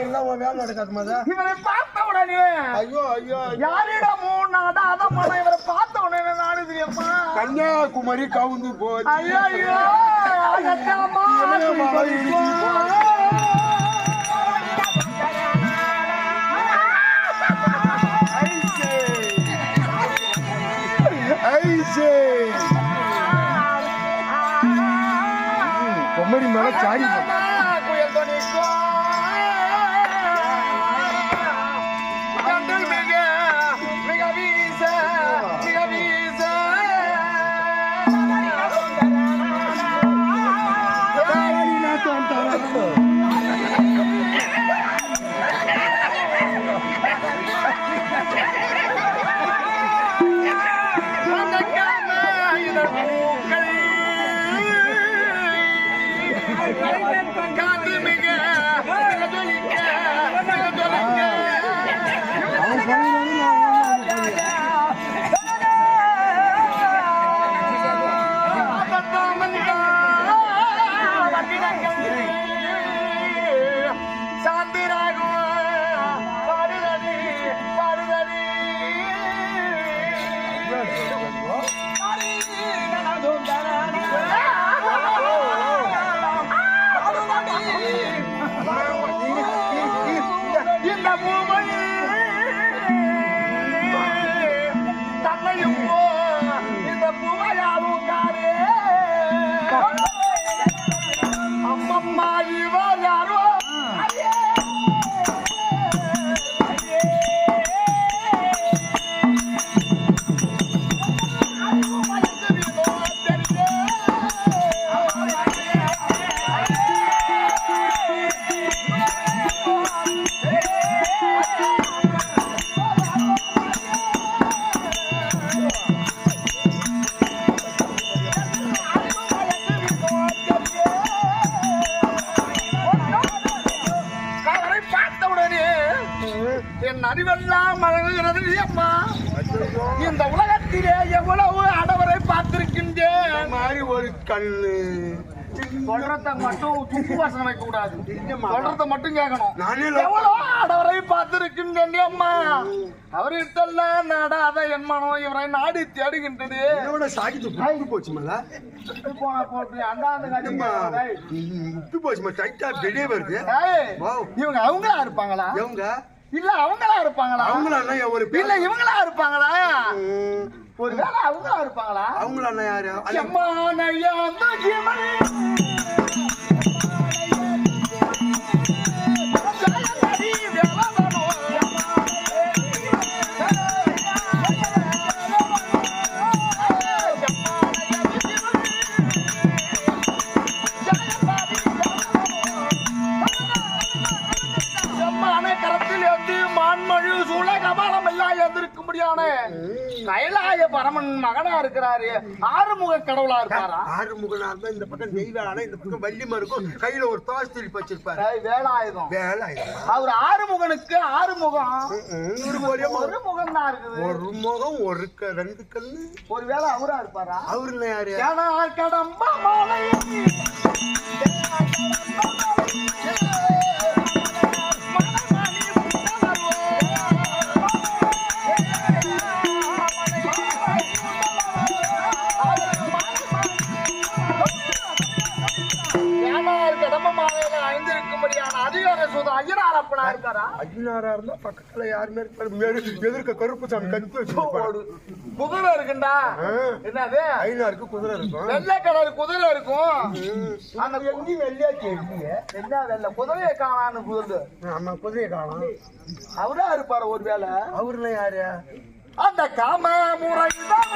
எல்லாம் வேலை நடக்காது மாதா. இவரை பார்த்த உடனே ஐயோ ஐயோ யாரிடம் அதான் பண்ண இவரை பார்த்த உடனே நாடு தெரியுமா கன்னியாகுமரி கவுந்து போச்சு. ஐயோ ஐயோ பொம்மரி மேல சாடி அறிவெல்லாம் மழங்குகிறது அம்மா. இந்த உலகத்திலே எவ்வளவு ஆடவரை பார்த்திருக்கின்றேன். மாதிரி ஒரு கண்ணு சொல்றத மட்டும் துப்பு வாசனை வைக்க கூடாது, சொல்றத மட்டும் கேட்கணும். எவ்வளவு ஆடவரை பார்த்திருக்கின்றேன் அம்மா. அவர்கிட்டெல்லாம் நாடாத என் மனம் இவரை நாடி தேடுகின்றது. சாகிட்டு போச்சு மேல போனா போட்டு அண்டாந்து விட்டு போச்சு டைட்டா வெளியே வருது. இவங்க அவங்களா இருப்பாங்களா? இவங்க இல்ல அவங்களா இருப்பாங்களா? அவங்களா ஒரு இல்ல இவங்களா இருப்பாங்களா? ஒருவேளை அவங்களா இருப்பாங்களா? அவங்களா யாரு? கைலாய பரமன் மகனா இருக்கிறாரு. ஆறுமுக கடவுளா இருக்காரா? ஆறுமுகனா இருந்தா இந்த பக்கம் தெய்வானா இந்த பக்கம் வள்ளிமா இருக்கும். கையில ஒரு தோசை திருப்பி வச்சிருப்பாரு. வேலாயுதம் வேலாயுதம். அவர் ஆறுமுகனுக்கு ஆறுமுகம் ஒரு முகம் தான் இருக்குது. ஒரு முகம் ஒரு ரெண்டு கண்ணு. ஒருவேளை அவரா இருப்பாரா? அவரு யாரு? கடம்பா மாலை ஐயனாரா இருந்தா பக்கத்துல யாருமே எதிர்க்க கருப்பு சாமி கருப்பு வச்சு குதிரை இருக்குண்டா. என்னது? ஐயனாருக்கு குதிரை இருக்கும். வெள்ளை கலர் குதிரை இருக்கும். அந்த எங்கேயும் வெள்ளையா கேள்விங்க என்ன வெள்ளை குதிரையை காணான்னு குதிரை. ஆமா குதிரையை காணும். அவரா இருப்பாரு ஒருவேளை. அவருல யாரு? அந்த காம முறைதான்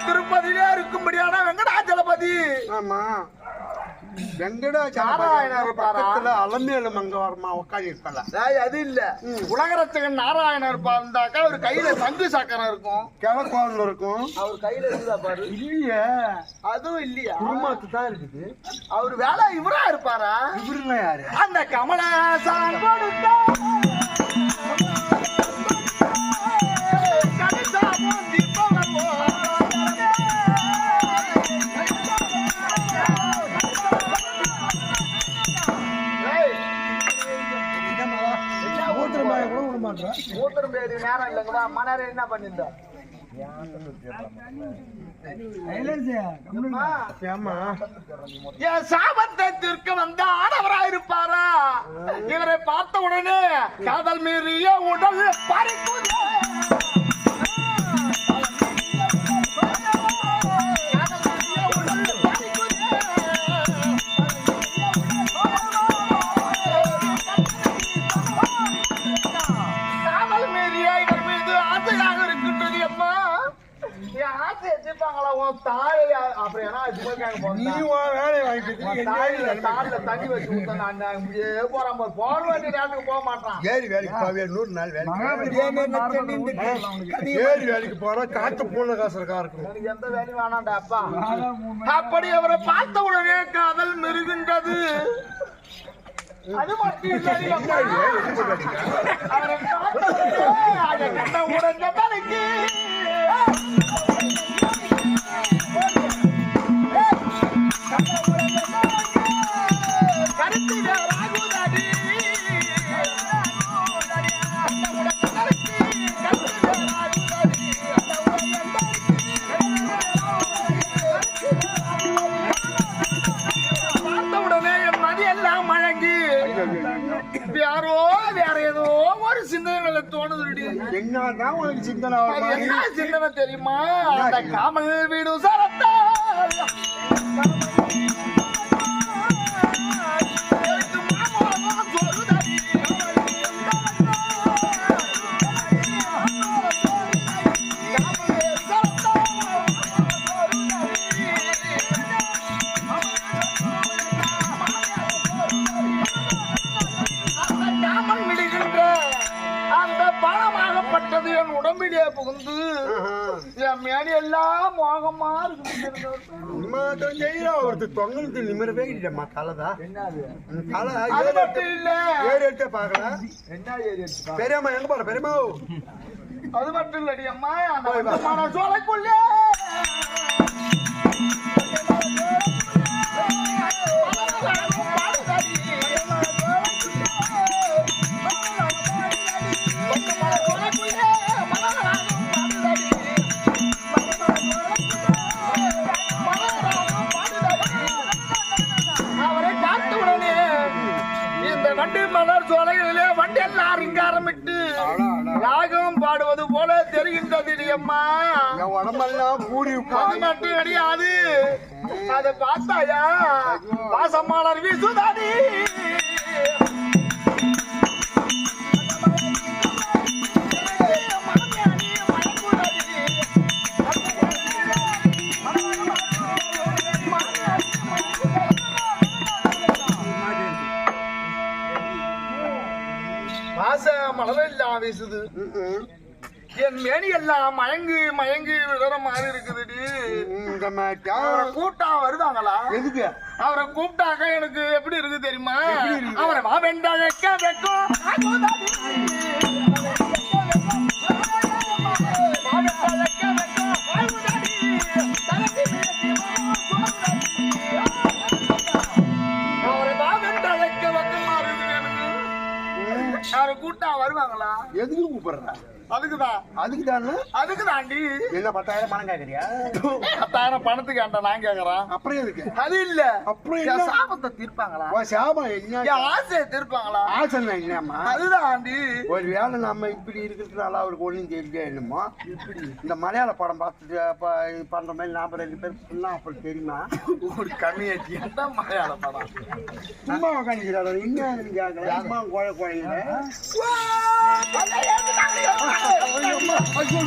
திருப்பதியிலே இருக்கும்படியான வெங்கடாச்சலபதி. ஆமா நாராயணர் இருப்பாரா? அலமேலு மங்க வரமா உட்காந்து இருப்பல. அது இல்ல, உலகரச்சகன் நாராயணர் இருந்தாக்கா அவர் கையில சங்கு சக்கரம் இருக்கும், கிழக்கோவில் இருக்கும். அவர் கையில இருக்குதா பாரு? இல்லையே, அதுவும் இல்லையா? குடும்பத்து தான் இருக்குது. அவர் வேலை இவரா இருப்பாரா? இவருலாம் யாரு? அந்த கமலஹாசன் கொடுத்த கவிதாவும் தீபமும் மூத்தர் பேரு நேரம் இல்லைங்களா? மணி என்ன பண்ணிருந்தா? என் சாபத்தை தீர்க்க வந்த ஆடவராயிருப்பாரா? இவரை பார்த்த உடனே காதல் மீறிய உடல் பறிக்குதே. வேலைக்கு போற காட்டு பூனை காசுக்கா இருக்கும். எந்த வேலையும் வேணாண்டா அப்பா. அப்படி அவரை பார்த்த உடனே காதல் மெருகின்றது. அது மட்டும் இல்லை, அவரை பார்த்த உடனே அதை கண்ட உடனே தலைக்கு வேற ஏதோ ஒரு சிந்தனை தோணுது. என்னதான் உனக்கு சிந்தனை? என்ன சிந்தனை தெரியுமா? அந்த காமல் வீடு சரத்தா என் உடம்பிலே புகுந்து என் மேடி எல்லாம் மோகமா இருக்கு. ஒருத்தர் தொங்கலுக்கு நிமிரவே இல்லம்மா. தலைதான் இல்ல, ஏறி எடுத்தே பாக்கல. என்ன ஏறி பெரியம்மா எங்க போற? பெரியம்மா அது மட்டும் இல்லடி அம்மா, அந்த சோலைக்குள்ளே மலர் சோலைகளிலே வண்டி எல்லாம் ரிங்காரமிட்டு ராகம் பாடுவது போல தெரிகின்றது அம்மா. உடம்பெல்லாம் பூரி அது மட்டும் கிடையாது, அதை பார்த்தாயா பாசமாளர் வீசுதாடி. மழவெல்லாம் வீசுது, என் மேனி எல்லாம் மயங்கி மயங்கி விடுற மாதிரி இருக்குதுடி. கூட்டா வருவாங்களா? எதுக்கு அவரை கூப்பிட்டாக்க எனக்கு எப்படி இருக்கு தெரியுமா? அவரை வா வெண்டாக வைக்கும் கூட்டா வருவாங்களா? எதுக்கு கூப்பிடுற? அதுக்குதான். அதுக்குதாண்டி. என்ன 10,000 பணம் கேக்குறியா? 10,000 பணத்துக்கு ஏன்டா நான் கேக்குறேன்? அப்புறம் எதுக்கு? அது இல்ல, அப்புறம் என் சாபத்தை தீர்ப்பாங்களா? சாபம் என்ன? என் ஆசையை தீர்ப்பாங்களா? ஆசை என்னம்மா? அதுதாண்டி. ஒரு வேலை நம்ம இப்படி இருக்கிறதுனால அவருக்கு ஒண்ணும் தெரியல. என்னமோ இந்த மலையாள படம் பார்த்துட்டு பண்ற மாதிரி நாம 2 பேர் சொன்னா அப்படி தெரியுமா? ஒரு கம்மியாச்சு. எந்த மலையாள படம்? சும்மா உட்காந்துக்கிறாரு. என்ன கேட்கல? அம்மா குழந்தை ஐயோ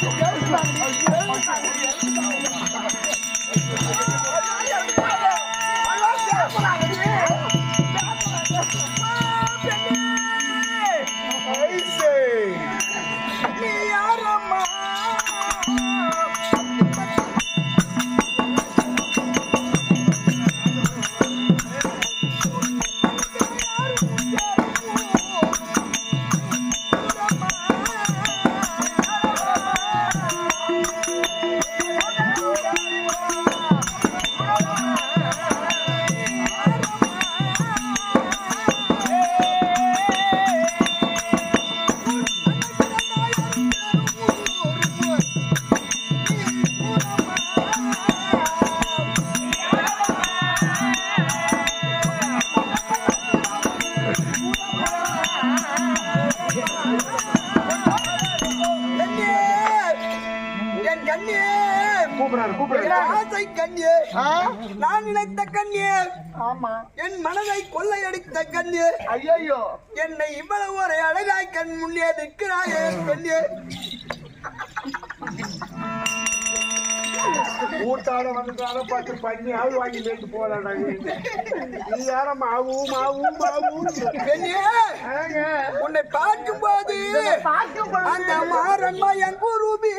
ஆசை கண்ணியே, நான் நினைத்த கண்ணியே, ஆமா என் மனதை கொள்ளையடித்த கண்ணியே, ஐயோ என்னை இவ்வளவு ஒரு அழகாய் கண் முன்னே நிற்கிறாயே கண்ணியே. ஊட்டாட வந்து பார்த்து பண்ணி ஆள் வாங்கி போயிட்டு போறாங்க. நீ யார மாவும் மாவும் மாவும் உன்னை பார்க்கும் போது அந்த மாறன்மா என் குருபி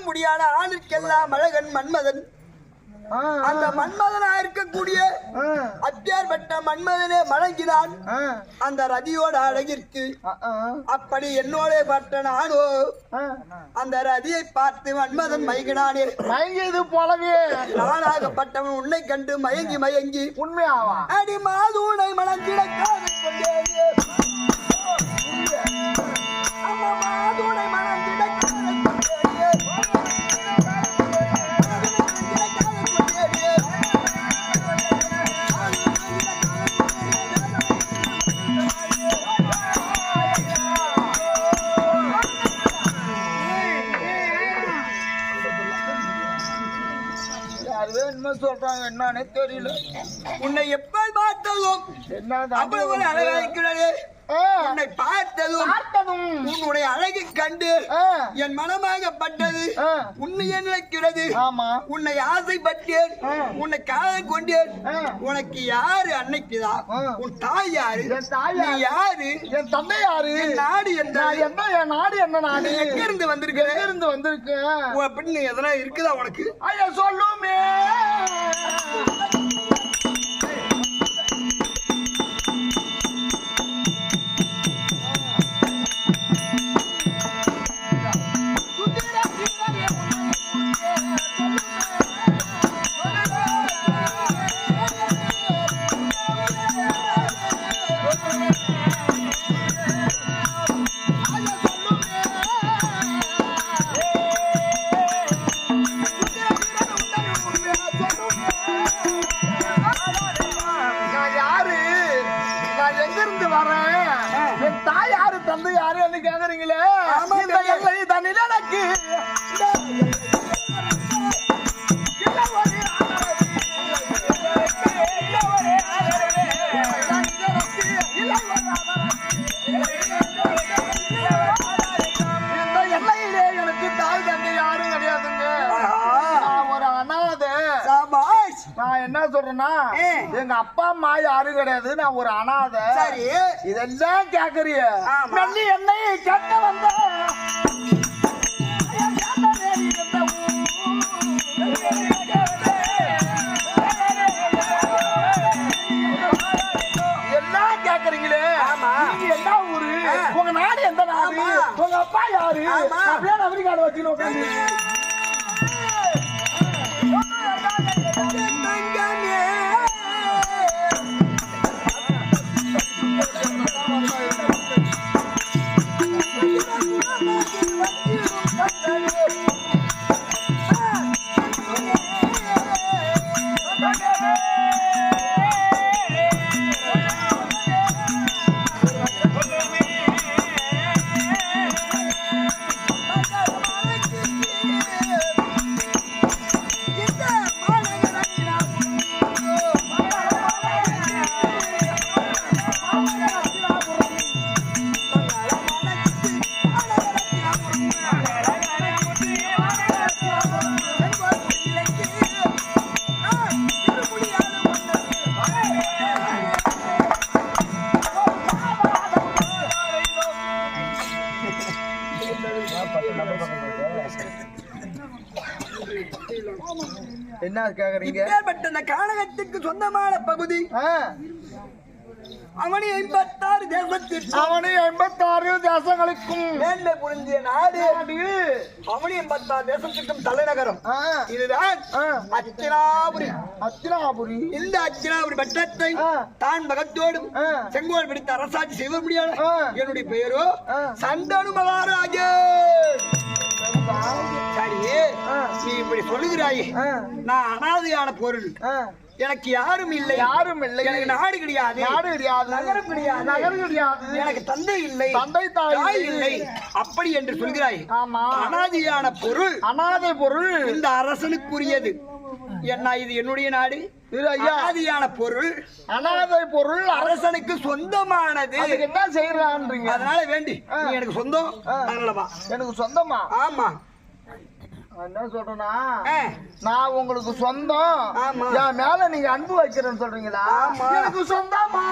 முடியாத ஆணுக்கெல்லாம் அழகன் மன்மதன். அந்த மன்மதனா இருக்கக்கூடிய அத்தியார்பட்ட மன்மதனே மடங்கினான் அந்த ரதியோட அழகிற்கு. அப்படி என்னோட பட்ட நானோ அந்த ரதியை பார்த்து மன்மதன் மயங்கினானே. மயங்கியது போலவே நானாகப்பட்டவன் உன்னை கண்டு மயங்கி மயங்கி உண்மையாவா அடி மாதூனை மலர்ந்திட காதல் கொண்டேனே. அம்மா மாதூனை மலர்ந்திட காதல் கொண்டேனே. சொல்றாங்க என்னன்னு தெரியல. உன்னை எப்ப பார்த்ததும் அவ்வளவு அழகாய்க்கிறது. உன்னை பார்த்ததும் உன்னுடைய அழகை கண்டு என் மனமாகப்பட்டது. உன்னை நினைக்கிறது. உன்னை ஆசைப்பட்டேன். உன்னை காதல் கொண்டேன். உனக்கு யாரு அன்னைக்குதான்? உன் தாய் யாரு? நீ யாரு? என் தந்தை யாரு? நாடு என்ன? என் நாடு என்ன நாடு? எங்க இருந்து வந்திருக்க? இருந்து வந்திருக்கு அப்படின்னு எதனா இருக்குதா உனக்கு? ஐயா சொல்லுமே. தந்தை யாரு என்று கேக்குறீங்களே. இந்த எல்லை தன்னில் எனக்கு இந்த எல்லையிலே எனக்கு தாய் தந்தை யாரும் கிடையாதுங்க. ஒரு அனாதை. நான் என்ன சொல்றேன்னா எங்க அப்பா அம்மா யாரும் கிடையாது. நான் ஒரு அனாதை. சரி இதெல்லாம் கேக்குறிய மல்லி என்னை கேட்க வந்த எல்லாம் கேக்குறீங்களே. நீங்க என்ன ஊரு? உங்க நாடு எந்த நாடு? உங்க அப்பா யாரு? அப்படியே அமெரிக்கால வச்சு என்ன கேக்குறீங்க? இப்பேற்பட்ட கானகத்துக்கு சொந்தமான பகுதி அவனி 56 தேசத்திற்கு அவனி 56 தேசங்களுக்கும் மேன்மை புரிந்திய நாடு அவனி 56 தேசத்திற்கும் தலைநகரம் இதுதான் அத்தினாபுரி. அத்தினாபுரி. இந்த அத்தினாபுரி பட்டத்தை தான் மகத்தோடும் செங்கோல் பிடித்த அரசாட்சி செய்ய முடியாது. என்னுடைய பெயரோ சந்தனு மகாராஜே. சரி, நீ இப்படி சொல்லுகிறாயே, நான் அனாதையான பொருள், எனக்கு யாரும் இல்லை, எனக்கு நாடு கிடையாது, நகரம் கிடையாது, எனக்கு தந்தை இல்லை, தாய் இல்லை, அப்படி என்று சொல்கிறாய். அனாதையான பொருள், அனாதை பொருள் இந்த அரசனுக்குரியது. என்ன இது என்னுடைய நாடு? அனாதையான பொருள், அனாதை பொருள் அரசனுக்கு சொந்தமானது. என்ன செய்யறான்றீங்க? அதனால வேண்டி நீ எனக்கு சொந்தம். எனக்கு சொந்தமா? ஆமா. என்ன சொல்றேன்னா, நான் உங்களுக்கு சொந்தம், என் மேல நீங்க அன்பு வைக்கிறேன்னு சொல்றீங்களா? எனக்கு சொந்தமா?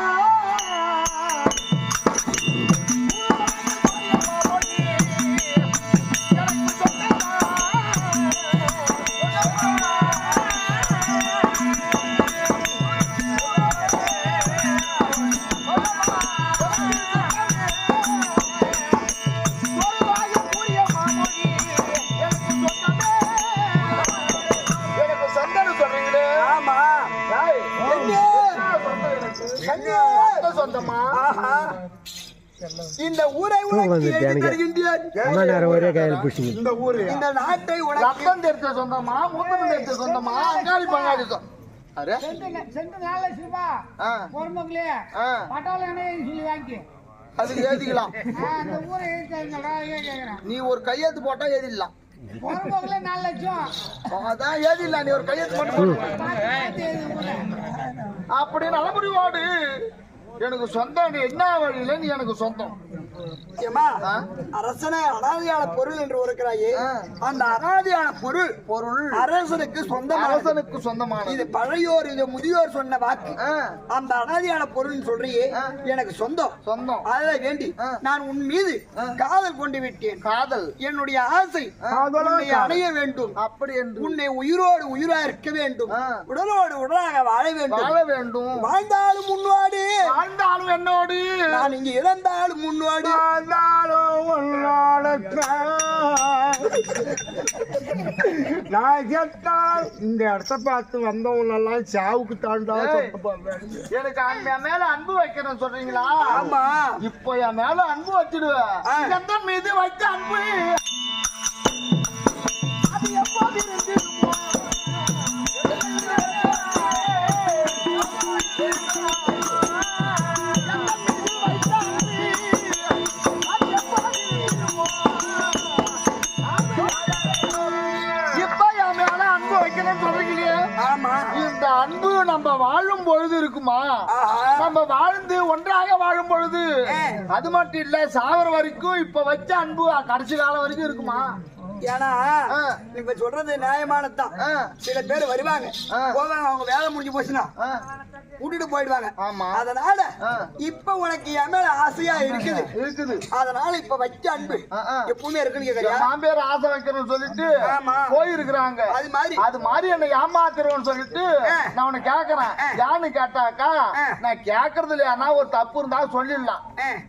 இந்த ஊரை இந்த ஊரு இந்த நாட்டை ரத்தம் தெரிஞ்ச சொந்தமா, மூத்தம் தெரிஞ்ச சொந்தமா, அங்காளி பங்காளி அதுக்கு ஏதிக்கலாம். நீ ஒரு கையெழுத்து போட்டா ஏதிடலாம். அதான் ஏதிடலாம். நீ ஒரு கையெழுத்து போட்டு அப்படி நலமுடிவாடு. எனக்கு சொந்தம் என்ன வழியில நீ எனக்கு சொந்தம். அரசனை அனாதையான பொருள் என்று இருக்கிறாயே, அந்த அனாதையான பொருள் அரசனுக்கு சொந்தம், அரசனுக்கு சொந்தமான. இது பழையோர், இது முதியோர் சொன்ன வாக்கு. அந்த அனாதையான பொருள் சொல்றியே எனக்கு சொந்தம். அதை வேண்டி நான் உன் மீது காதல் கொண்டு விட்டேன். காதல் என்னுடைய ஆசை, உன்னை அடைய வேண்டும். அப்படி என்று உன்னை உயிரோடு உயிரா இருக்க வேண்டும், உடலோடு உடலாக வாழ வேண்டும். வாழ்ந்தாலும் முன்னோடு, வாழ்ந்தாலும் என்னோடு, நான் இங்கு இறந்தாலும் முன்னோடு, இந்த இடத்த பார்த்து வந்தவங்க எல்லாம் சாவுக்கு தாண்டா. எனக்கு என் மேல அன்பு வைக்கிறேன்னு சொல்றீங்களா? ஆமா. இப்ப என் மேல அன்பு வச்சிடுவேன். எந்த மீது வைத்த அன்பு அது எப்போது இருந்து இந்த அன்பு நம்ம வாழும் பொழுது இருக்குமா? நம்ம வாழ்ந்து ஒன்றாக வாழும் பொழுது அது மட்டும் இல்ல, சாவர வரைக்கும் இப்ப வச்ச அன்பு கடைசி காலம் வரைக்கும் இருக்குமா? ஏன்னா இப்ப சொல்றது நியாயமானதான். சில பேர் வருவாங்க போவாங்க, அவங்க வேலை முடிஞ்சு போச்சுன்னா கூட்டிட்டு போயிடுவாங்க. அதனால இப்ப உனக்கு என் மேல ஆசையா இருக்குது. அதனால இப்ப வச்ச அன்பு எப்பவுமே இருக்குன்னு மாம்பேர் ஆசை வைக்கிறேன்னு சொல்லிட்டு போயிருக்கிறாங்க. அது மாதிரி என்ன ஏமாத்துறோம்னு சொல்லிட்டு நான் உன்னை கேக்குறேன். யான்னு கேட்டாக்கா, நான் கேக்குறது இல்லையா ஒரு தப்பு இருந்தா சொல்லிடலாம்.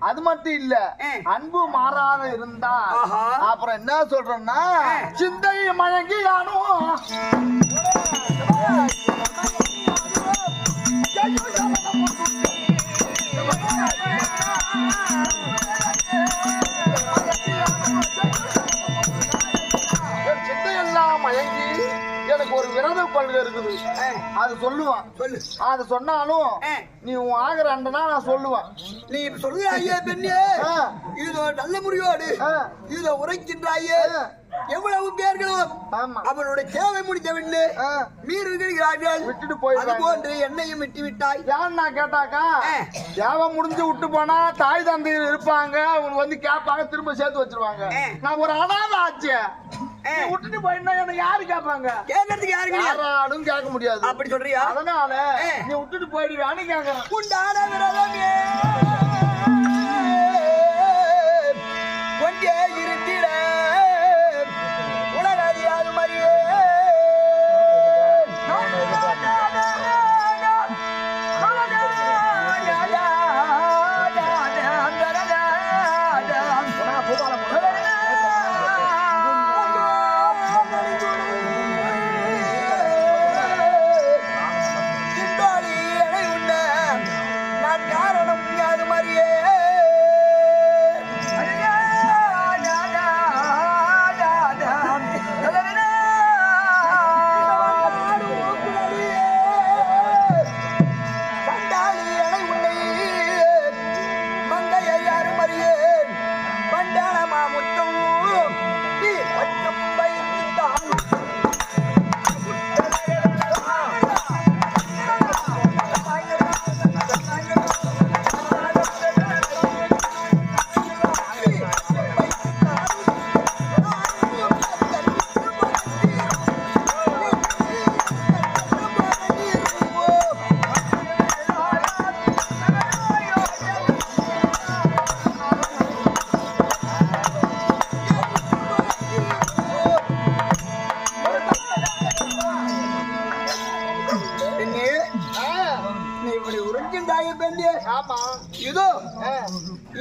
அது மட்டும் இல்ல, அன்பு மாறாத இருந்தா அப்புறம் என்ன சொல்றேன்னா, சிந்தை மயங்கி யானும் சிந்தையெல்லாம் மயங்கி எனக்கு ஒரு விரத கொள்கை இருக்குது. அது சொல்லுவான். அது சொன்னாலும் நீ ஆகிற அண்டனா நான் சொல்லுவேன். நீ சொல்லுற ஐயா பெண்ணே, இது நல்ல முறையோடு இத உரைக்கின்றாயே. எவ்வளவு பேர்களும் அவனுடைய தேவை முடித்தவில்லை மீறுகிறார்கள், விட்டுட்டு போய் போன்று என்னையும் விட்டு விட்டாய். ஏன்னா கேட்டாக்கா, தேவை முடிஞ்சு விட்டு போனா தாய் தந்தையில் இருப்பாங்க, அவங்க வந்து கேட்பாங்க, திரும்ப சேர்த்து வச்சிருவாங்க. நான் ஒரு அனாதை ஆச்சு, விட்டுட்டு போயினா என்ன யாரு கேட்பாங்க? கேட்கறதுக்கு யாரும் கேட்க முடியாது. அப்படி சொல்றியா? அதனால நீ விட்டுட்டு போயிடுவான்னு கேட்கறேன். உண்டான விரதமே கொஞ்சே இருந்திட உலகறியாது மரியே.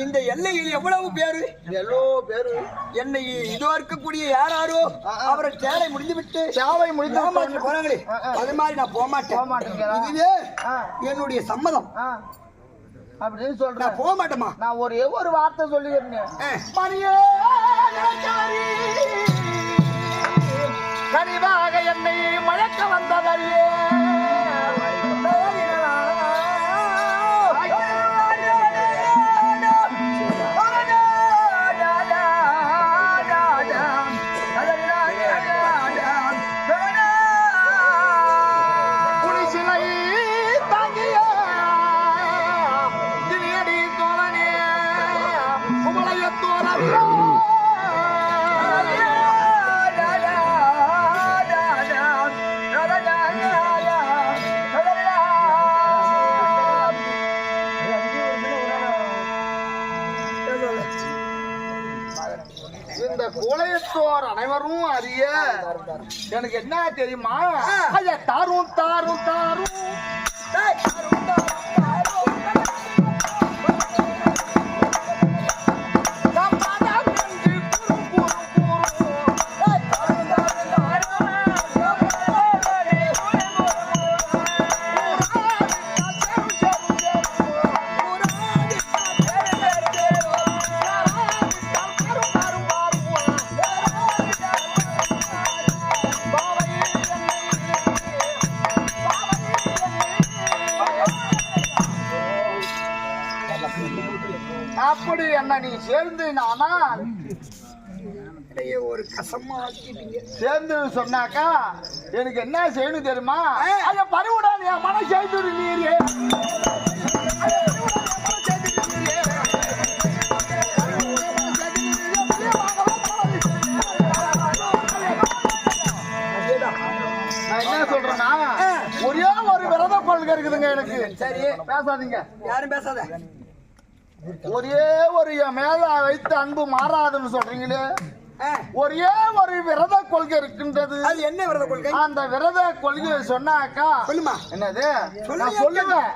இந்த எல்லையில் எவ்வளவு பேரு எல்லோ பேரு என்னை இதோ இருக்கக்கூடிய யாரோ அவரை சேலை முடிந்து விட்டு சேவை முடிந்து போறாங்களே அது மாதிரி நான் போக மாட்டேன். இதுவே என்னுடைய சம்மதம். அப்படின்னு சொல்றேன். நான் போக மாட்டேமா. நான் ஒரு வார்த்தை சொல்லிக்கிறேன். மணியே கனிவாக என்னை மழக்க வந்ததறியே இந்த கோலையத்தோர் அனைவரும் அறிய எனக்கு என்ன தெரியுமா? ஐயா தாரும் தாரும் தாரும் அப்படி என்ன நீ சேர்ந்து ஆனால் ஒரு கசமா சேர்ந்து சொன்னாக்கா எனக்கு என்ன செய்யணும் தெரியுமா? ஐயா பறிவுடான் என் மன செய்து நீரே நான் என்ன சொல்றேன்னா ஒரே ஒரு விரத கொள்கை இருக்குதுங்க எனக்கு. சரி பேசாதீங்க, யாரும் பேசாத. ஒரே ஒரு என் மேல வைத்து அன்பு மாறாதுன்னு சொல்றீங்களே. ஒரே ஒரு விரத கொள்கை இருக்கின்றது. அது என்ன விரத கொள்கை? அந்த விரத கொள்கையை சொன்னாக்கா சொல்லுமா. என்னது நான் சொல்லுவேன்.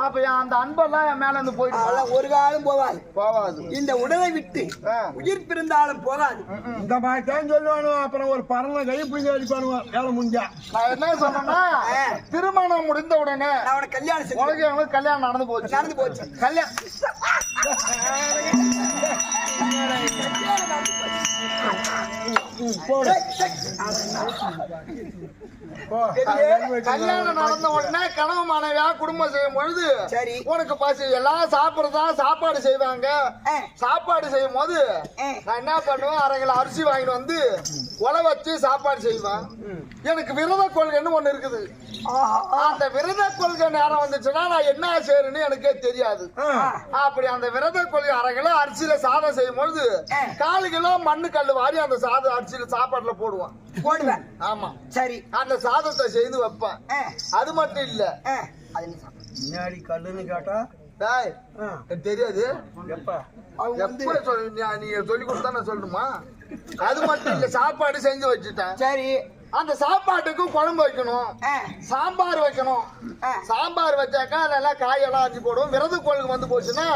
அப்ப அந்த அன்பெல்லாம் என் மேல இருந்து போயிட்டு ஒரு காலம் போவாது. இந்த உடலை விட்டு உயிர் பிறந்தாலும் போகாது. இந்த மாதிரி தான் சொல்லுவானு. அப்புறம் ஒரு பறவை கை பிடிச்சி அடிப்பானுவான் வேலை முடிஞ்சா. நான் என்ன சொன்னேன்னா திருமணம் முடிந்த உடனே அவனை கல்யாணம் உனக்கு கல்யாணம் நடந்து போச்சு. கல்யாணம் கல்யாணம் நடந்த உடனே கணவன் மனைவியா குடும்பம் செய்யும் பொழுது சரி உனக்கு பசி எல்லாம் சாப்பிடுறதா சாப்பாடு செய்வாங்க. சாப்பாடு செய்யும் போது நான் என்ன பண்ணுவேன், அரை கிலோ அரிசி வாங்கிட்டு வந்து உலை வச்சு சாப்பாடு செய்வேன். எனக்கு விரத கொள்கைன்னு ஒண்ணு இருக்குது. அந்த விரத கொள்கை நேரம் வந்துச்சுன்னா நான் என்ன செய்யறேன்னு எனக்கே தெரியாது. அப்படி அந்த விரத கொள்கை அரை கிலோ அரிசியில சாதம் செய்யும் பொழுது 4 கிலோ மண்ணு கல்லு வாரி அந்த சாதம் அரிசியில சாப்பாட்டுல போடுவேன். ஆமா சரி. அந்த சாதத்தை செய்து வைப்பேன். அது மட்டும் இல்ல, முன்னாடி கல்லுன்னு கேட்டா தெரியாது அவங்க நீங்க சொல்லி கொடுத்தா நான் சொல்லணுமா? அது மட்டும் இல்ல, சாப்பாடு செஞ்சு வச்சுட்டேன். சரி. அந்த சாப்பாட்டுக்கு குழம்பு வைக்கணும், சாம்பார் வைக்கணும். சாம்பார் வச்சாக்கா அதெல்லாம் காயெல்லாம் அரிஞ்சு போடுவோம். விரத கோளுக்கு வந்து போச்சுன்னா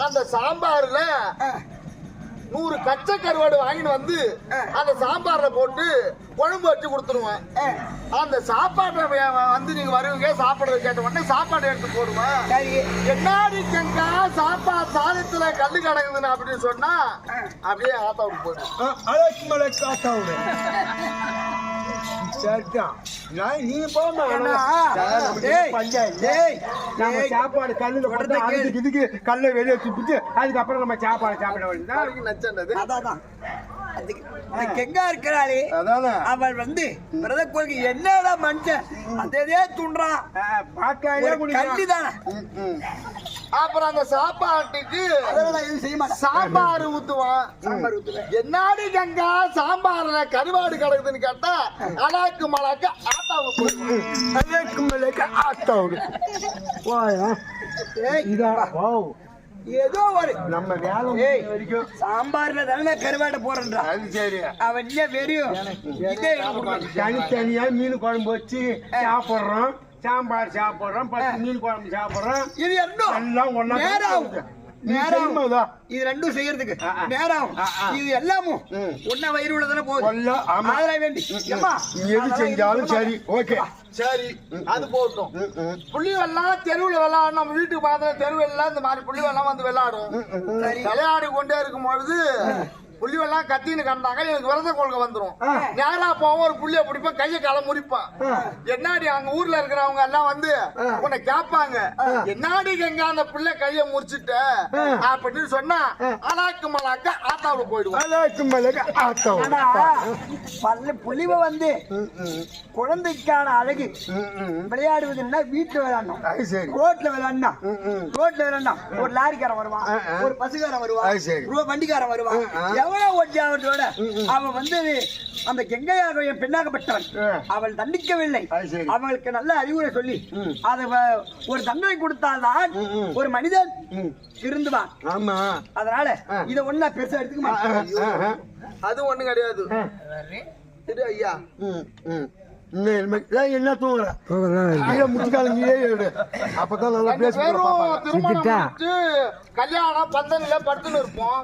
அந்த சாம்பார்ல 100 கச்சை கருவாடு வாங்கிட்டு வந்து அந்த சாம்பார்ல போட்டு குழம்பு வச்சு கொடுத்துருவேன். அந்த சாப்பாட்டை வந்து நீங்க வருவீங்க, சாப்பாடு கேட்ட உடனே சாப்பாடு எடுத்து போடுவேன். என்னாடி கங்கா சாப்பாடு சாதத்துல கல்லு கிடக்குதுன்னு அப்படின்னு சொன்னா அப்படியே ஆத்தாவுக்கு போயிடும். சாப்பாடு கல்லுல இதுக்கு கல்ல வெளியே சுப்பிட்டு அதுக்கப்புறம் நம்ம சாப்பாடு சாப்பிட வேண்டியது. எங்க இருக்கிறாளே அவள் வந்து விரத கோயிலுக்கு என்னடா மனுஷன் அதே துண்டான் கல்லிதானே. அப்புறம் அந்த சாப்பாட்டுக்கு சாம்பார் ஊத்துவான். என்னாடி கங்கா சாம்பார்ல கருவாடு கிடக்குதுன்னு கேட்டா அலாக்கு மலாக்கு ஆத்தாவுக்கு ஏதோ ஒரு நம்ம வேலை வரைக்கும் சாம்பார்ல தானே கருவாடை போறா. அவன் வெறியும் தனித்தனியா மீன் குழம்பு வச்சு சாப்பிடுறோம், சாம்பார் சாப்பிடுறோம், 10 மீன் குழம்பு சாப்பிடுறோம். இது எல்லாம் ஒண்ணா நேரம் இது ரெண்டும் செய்யறதுக்கு நேரம் இது எல்லாமும் ஒன்ன வயிறு உள்ளதான போகுது ஆதரவு வேண்டி ஏம்மா எது செஞ்சாலும் சரி ஓகே சரி அது போட்டும் புள்ளிவெல்லாம் தெருவுல விளையாடும் நம்ம வீட்டுக்கு பார்த்த தெருவெல்லாம் இந்த மாதிரி புள்ளிவெல்லாம் வந்து விளையாடும் விளையாடி கொண்டே இருக்கும் பொழுது புள்ளிவெல்லாம் கத்தின்னு கண்டாங்க எனக்கு விரத கொள்கை வந்துரும் நேரா போவோம் ஒரு புள்ளிய பிடிப்பேன் கையை கால முறிப்பான் என்னாடி அங்க ஊர்ல இருக்கிறவங்க எல்லாம் வந்து உன்னை கேட்பாங்க என்னாடி எங்க அந்த புள்ள கைய முறிச்சிட்ட அப்படின்னு சொன்னா அலாக்கு மலாக்க ஆத்தாவுல போயிடுவோம் புலிவ வந்து குழந்தைக்கான அழகு விளையாடுவதுன்னா வீட்டுல விளையாடணும் ரோட்ல விளையாடணும் ரோட்ல விளையாடணும் ஒரு லாரிக்காரன் வருவான் ஒரு பசுக்காரன் வருவான் வண்டிக்காரன் வருவான் எவ்வளவு ஒட்டியாவதோட அவன் வந்து அந்த கெங்கையாக என் பெண்ணாகப்பட்டவன் அவள் தண்டிக்கவில்லை அவளுக்கு நல்ல அறிவுரை சொல்லி அதை ஒரு தண்டனை கொடுத்தால்தான் ஒரு மனிதன் திருந்துவான் ஆமா அதனால இத ஒண்ணா பெருசா எடுத்துக்க மாட்டேன் அது ஒண்ணு கிடையாது திரு ஐயா என்ன தூங்குற முட்டுக்காலங்கியே அப்பதான் நல்லா பேச திருமணம் கல்யாணம் பந்தனில படுத்துன்னு இருப்போம்